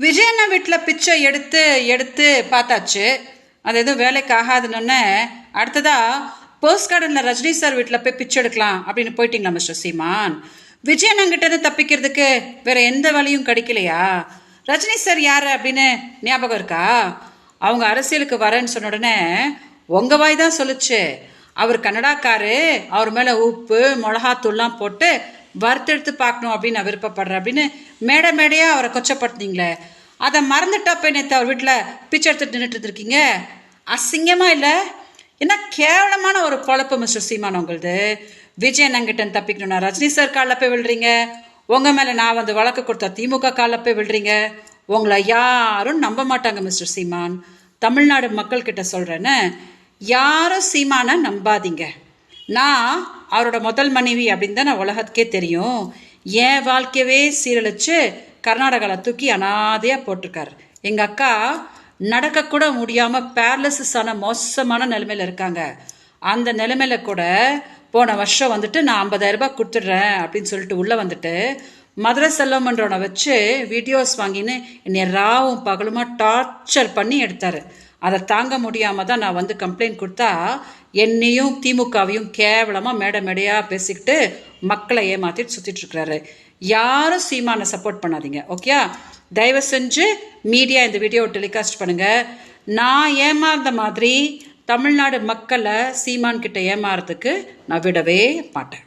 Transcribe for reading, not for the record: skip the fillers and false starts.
விஜயண்ணா வீட்டில் பிச்சை எடுத்து எடுத்து பார்த்தாச்சு. அது எதுவும் வேலைக்கு ஆகாதுன்னு அடுத்ததா போஸ்ட் கார்டனில் ரஜினி சார் வீட்டில் போய் பிச்சை எடுக்கலாம் அப்படின்னு போயிட்டீங்களா மிஸ்டர் சீமான்? விஜயண்ணங்கிட்ட தப்பிக்கிறதுக்கு வேற எந்த வழியும் கிடைக்கலையா? ரஜினி சார் யார் அப்படின்னு ஞாபகம் இருக்கா? அவங்க அரசியலுக்கு வரேன்னு சொன்ன உடனே உங்க வாய் தான் சொல்லுச்சு. அவர் கன்னடாக்காரு, அவர் மேலே உப்பு மிளகாத்தூள்லாம் போட்டு வறுத்தெடுத்து பார்க்கணும் அப்படின்னு நான் விருப்பப்படுறேன் அப்படின்னு மேடையாக அவரை கொச்சப்படுத்தினீங்களே, அதை மறந்துட்டப்ப நேற்று அவர் வீட்டில் பிச்சை எடுத்துட்டு நின்றுட்டு இருக்கீங்க. அசிங்கமாக இல்லை? என்ன கேவலமான ஒரு பொழப்பு மிஸ்டர் சீமான் உங்களுது. விஜயண்ணங்கிட்ட தப்பிக்கணும்னா ரஜினி சார் காலில் போய் விழுறீங்க. உங்கள் மேலே நான் வந்து வழக்கு கொடுத்தா திமுக காலில் போய் விழுறீங்க. உங்களை யாரும் நம்ப மாட்டாங்க மிஸ்டர் சீமான். தமிழ்நாடு மக்கள்கிட்ட சொல்கிறேன்னு, யாரும் சீமானை நம்பாதீங்க. நான் அவரோட முதல் மனைவி அப்படின்னு தான் நான் உலகத்துக்கே தெரியும். என் வாழ்க்கையவே சீரழிச்சு கர்நாடகாவில் தூக்கி அனாதையாக போட்டிருக்காரு. எங்கள் அக்கா நடக்கக்கூட முடியாமல் பேரலிசிஸ் ஆன மோசமான நிலைமையில் இருக்காங்க. அந்த நிலைமையில கூட போன வருஷம் வந்துட்டு நான் 50,000 ரூபாய் கொடுத்துட்றேன் அப்படின்னு சொல்லிட்டு உள்ளே வந்துட்டு மதுரை செல்வமன்றவனை வச்சு வீடியோஸ் வாங்கின்னு என்னை ராவும் பகலுமா டார்ச்சர் பண்ணி எடுத்தார். அதை தாங்க முடியாமல் தான் நான் வந்து கம்ப்ளைண்ட் கொடுத்தா என்னையும் திமுகவையும் கேவலமாக மேடையாக பேசிக்கிட்டு மக்களை ஏமாற்றிட்டு சுற்றிட்டு இருக்கிறாரு. யாரும் சீமானை சப்போர்ட் பண்ணாதீங்க, ஓகே? தயவு செஞ்சு மீடியா இந்த வீடியோவை டெலிகாஸ்ட் பண்ணுங்கள். நான் ஏமாந்த மாதிரி தமிழ்நாடு மக்களை சீமான் கிட்ட ஏமாறதுக்கு நான் விடவே மாட்டேன்.